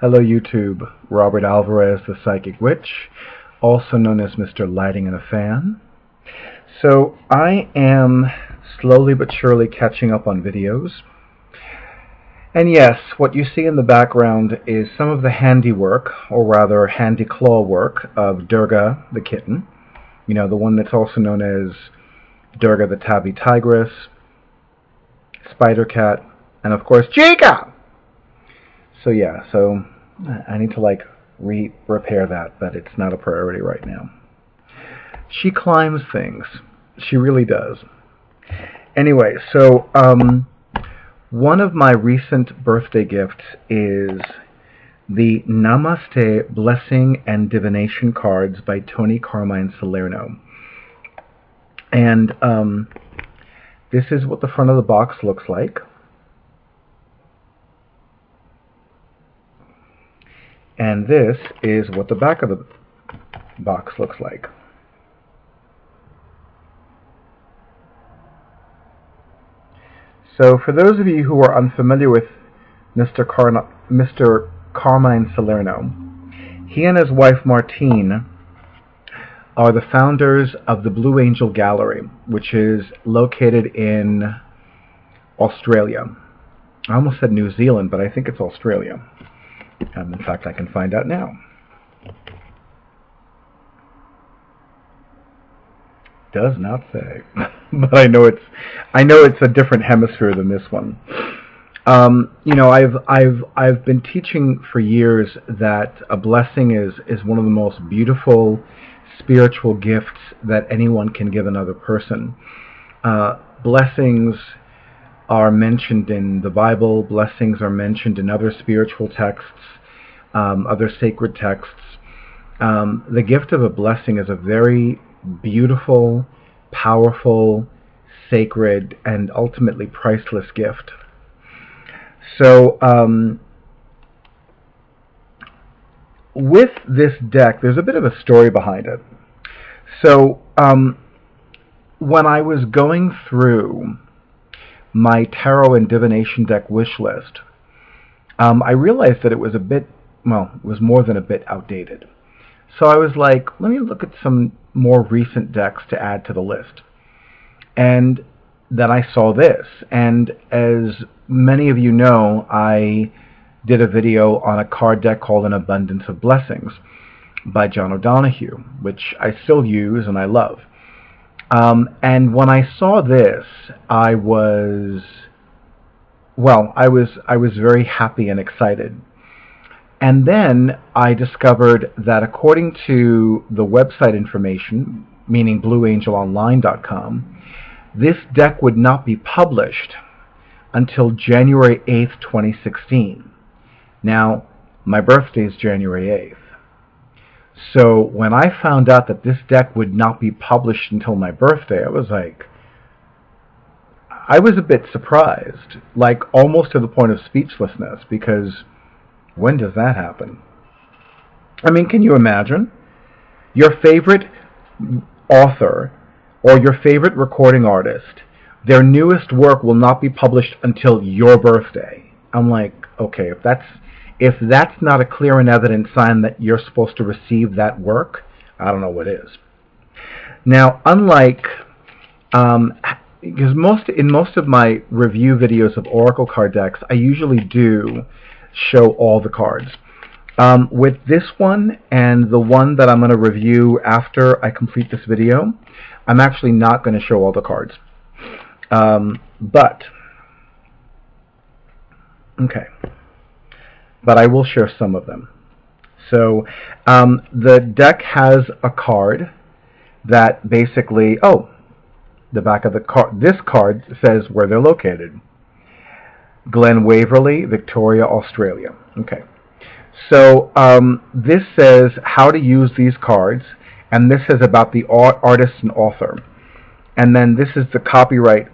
Hello YouTube, Robert Alvarez, the Psychic Witch, also known as Mr. Lighting and a Fan. So I am slowly but surely catching up on videos. And yes, what you see in the background is some of the handiwork, or rather handy claw work, of Durga the kitten. You know, the one that's also known as Durga the tabby tigress, spider cat, and of course Chica! So yeah, so I need to repair that, but it's not a priority right now. She climbs things. She really does. Anyway, so one of my recent birthday gifts is the Namaste Blessing and Divination cards by Tony Carmine Salerno. And this is what the front of the box looks like. And this is what the back of the box looks like. So for those of you who are unfamiliar with Mr. Carmine Salerno, he and his wife Martine are the founders of the Blue Angel Gallery, which is located in Australia. I almost said New Zealand, but I think it's Australia. In fact, I can find out now. Does not say, but I know it's a different hemisphere than this one. You know, I've been teaching for years that a blessing is one of the most beautiful spiritual gifts that anyone can give another person. Blessings are mentioned in the Bible. Blessings are mentioned in other spiritual texts, other sacred texts. The gift of a blessing is a very beautiful, powerful, sacred, and ultimately priceless gift. So with this deck, there's a bit of a story behind it. So when I was going through my tarot and divination deck wish list, I realized that it was a bit, well, it was more than a bit outdated. So I was like, let me look at some more recent decks to add to the list. And then I saw this. And as many of you know, I did a video on a card deck called An Abundance of Blessings by John O'Donohue, which I still use and I love. And when I saw this, I was very happy and excited. And then I discovered that according to the website information, meaning blueangelonline.com, this deck would not be published until January 8th, 2016. Now, my birthday is January 8th. So when I found out that this deck would not be published until my birthday, I was a bit surprised, like almost to the point of speechlessness, because when does that happen? I mean, can you imagine? Your favorite author or your favorite recording artist, their newest work will not be published until your birthday. I'm like, okay, if that's not a clear and evident sign that you're supposed to receive that work, I don't know what is. Now, unlike, because in most of my review videos of Oracle card decks, I usually do show all the cards. With this one and the one that I'm going to review after I complete this video, I'm actually not going to show all the cards. But I will share some of them. So the deck has a card that basically, the back of the card, this card says where they're located. Glen Waverley, Victoria, Australia. Okay. So this says how to use these cards, and this is about the artist and author. And then this is the copyright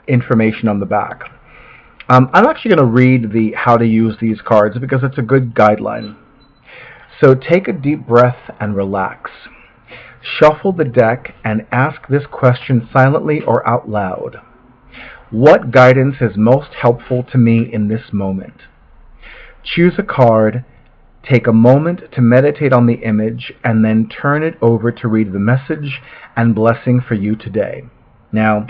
information on the back. I'm actually going to read the how to use these cards because it's a good guideline. So take a deep breath and relax. Shuffle the deck and ask this question silently or out loud. What guidance is most helpful to me in this moment? Choose a card Take a moment to meditate on the image and then turn it over to read the message and blessing for you today. Now,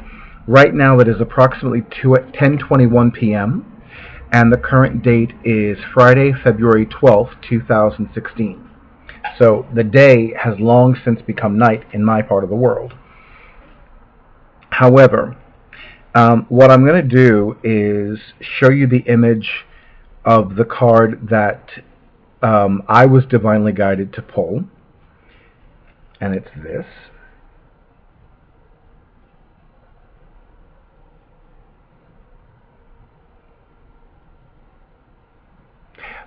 right now it is approximately 10:21 p.m. and the current date is Friday, February 12th, 2016. So the day has long since become night in my part of the world. However, what I'm going to do is show you the image of the card that I was divinely guided to pull, and it's this.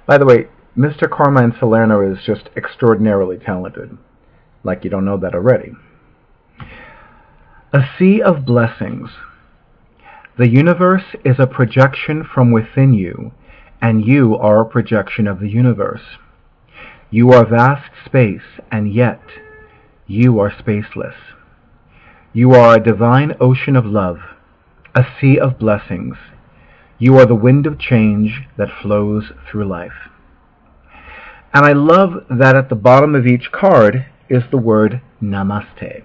By the way, Mr. Carmine Salerno is just extraordinarily talented, like you don't know that already. A sea of blessings. The universe is a projection from within you, and you are a projection of the universe. You are vast space, and yet you are spaceless. You are a divine ocean of love, a sea of blessings. You are the wind of change that flows through life. And I love that at the bottom of each card is the word Namaste.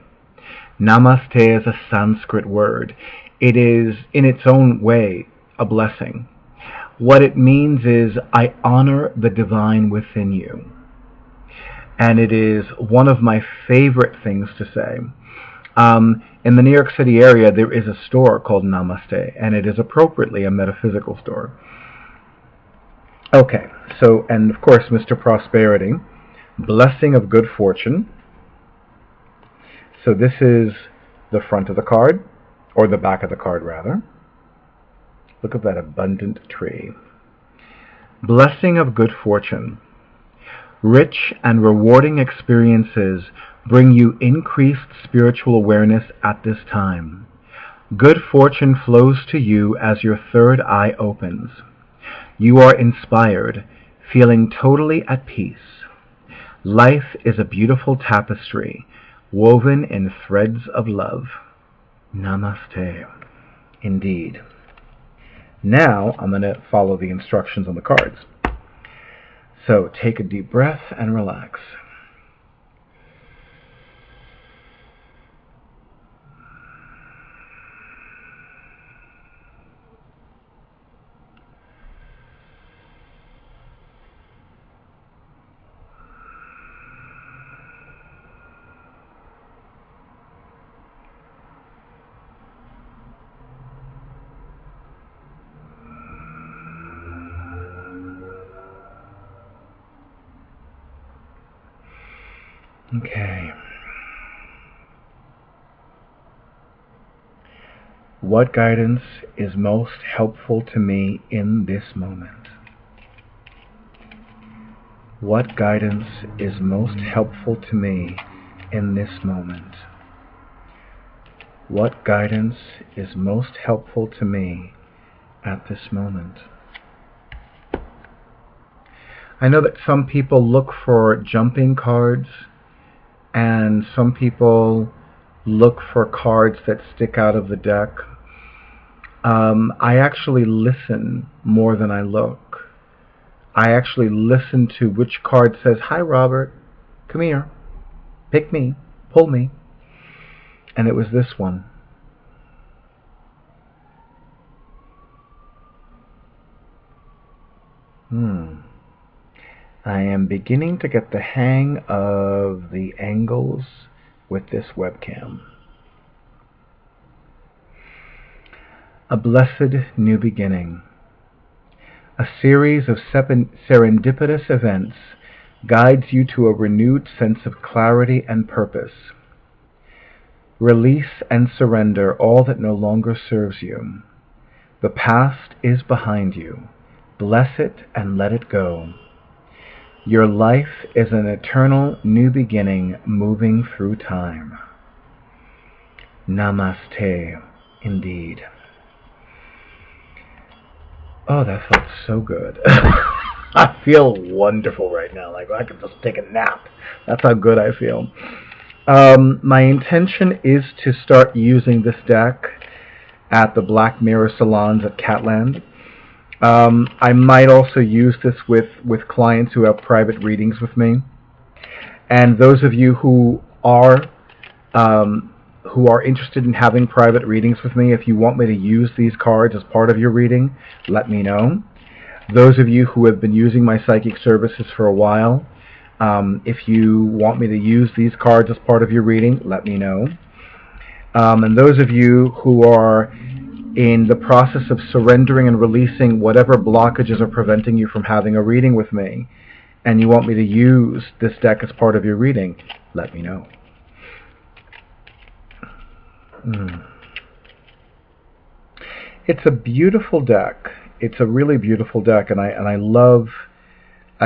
Namaste is a Sanskrit word. It is, in its own way, a blessing. What it means is, I honor the divine within you. And it is one of my favorite things to say. In the New York City area, there is a store called Namaste, and it is appropriately a metaphysical store. Okay, so, and of course, Mr. Prosperity, blessing of good fortune. So this is the front of the card, or the back of the card, rather. Look at that abundant tree. Blessing of good fortune. Rich and rewarding experiences bring you increased spiritual awareness at this time. Good fortune flows to you as your third eye opens. You are inspired, feeling totally at peace. Life is a beautiful tapestry, woven in threads of love. Namaste. Indeed. Now I'm going to follow the instructions on the cards. So take a deep breath and relax. Okay. What guidance is most helpful to me in this moment? What guidance is most helpful to me in this moment? What guidance is most helpful to me at this moment? I know that some people look for jumping cards, and some people look for cards that stick out of the deck. I actually listen more than I look. I actually listen to which card says, "Hi Robert, come here, pick me, pull me." And it was this one. I am beginning to get the hang of the angles with this webcam. A blessed new beginning. A series of serendipitous events guides you to a renewed sense of clarity and purpose. Release and surrender all that no longer serves you. The past is behind you. Bless it and let it go. Your life is an eternal new beginning moving through time. Namaste, indeed. Oh, that felt so good. I feel wonderful right now, like I could just take a nap. That's how good I feel. My intention is to start using this deck at the Black Mirror salons at Catland. I might also use this with clients who have private readings with me. And those of you who are interested in having private readings with me, if you want me to use these cards as part of your reading, let me know. Those of you who have been using my psychic services for a while, if you want me to use these cards as part of your reading, let me know. And those of you who are in the process of surrendering and releasing whatever blockages are preventing you from having a reading with me, and you want me to use this deck as part of your reading, let me know. It's a beautiful deck. It's a really beautiful deck, and I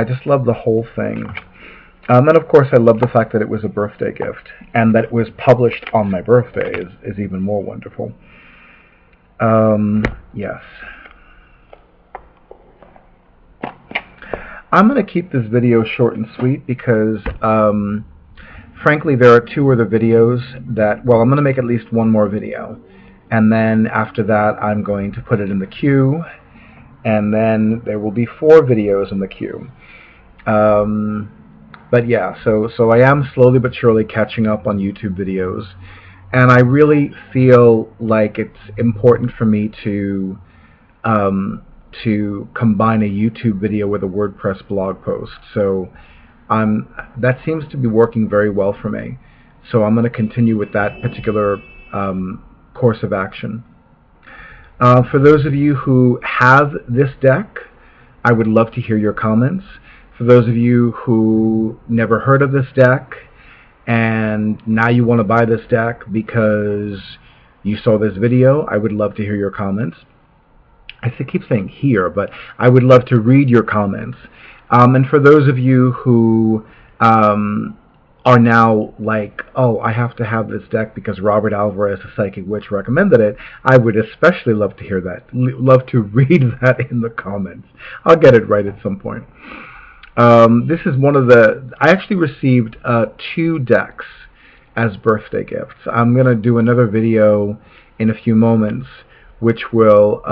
just love the whole thing. And of course, I love the fact that it was a birthday gift, and that it was published on my birthday is even more wonderful. Yes. I'm going to keep this video short and sweet because, frankly, there are 2 other videos that, well, I'm going to make at least one more video. And then after that, I'm going to put it in the queue. And then there will be 4 videos in the queue. But yeah, so I am slowly but surely catching up on YouTube videos. And I really feel like it's important for me to combine a YouTube video with a WordPress blog post. So that seems to be working very well for me. So I'm going to continue with that particular course of action. For those of you who have this deck, I would love to hear your comments. For those of you who never heard of this deck, and now you want to buy this deck because you saw this video, I would love to hear your comments. I keep saying here, but I would love to read your comments. And for those of you who are now like, oh, I have to have this deck because Robert Alvarez, the Psychic Witch, recommended it, I would especially love to hear that. Love to read that in the comments. I'll get it right at some point. This is one of the... I actually received 2 decks as birthday gifts. I'm going to do another video in a few moments, which will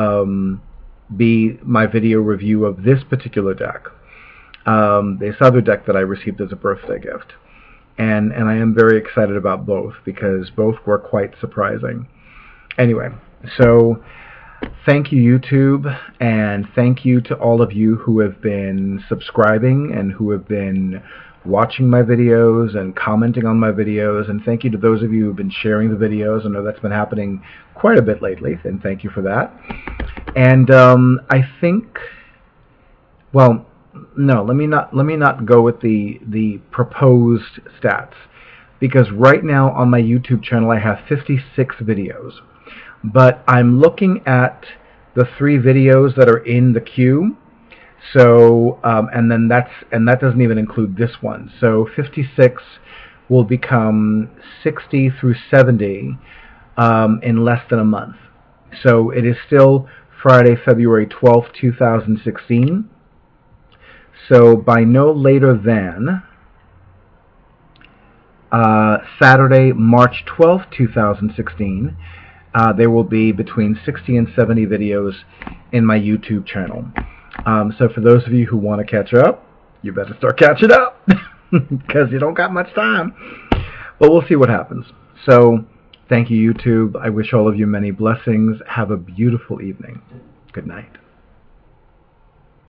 be my video review of this particular deck. This other deck that I received as a birthday gift. And I am very excited about both because both were quite surprising. Anyway, so thank you, YouTube, and thank you to all of you who have been subscribing and who have been watching my videos and commenting on my videos, and thank you to those of you who have been sharing the videos. I know that's been happening quite a bit lately, and thank you for that. And I think, well, no, let me not go with the proposed stats, because right now on my YouTube channel I have 56 videos, but I'm looking at the 3 videos that are in the queue. So and that doesn't even include this one. So 56 will become 60 through 70 in less than a month. So it is still Friday, February 12th, 2016. So by no later than Saturday, March 12th, 2016, there will be between 60 and 70 videos in my YouTube channel. So for those of you who want to catch up, you better start catching up because you don't got much time. But we'll see what happens. So thank you, YouTube. I wish all of you many blessings. Have a beautiful evening. Good night.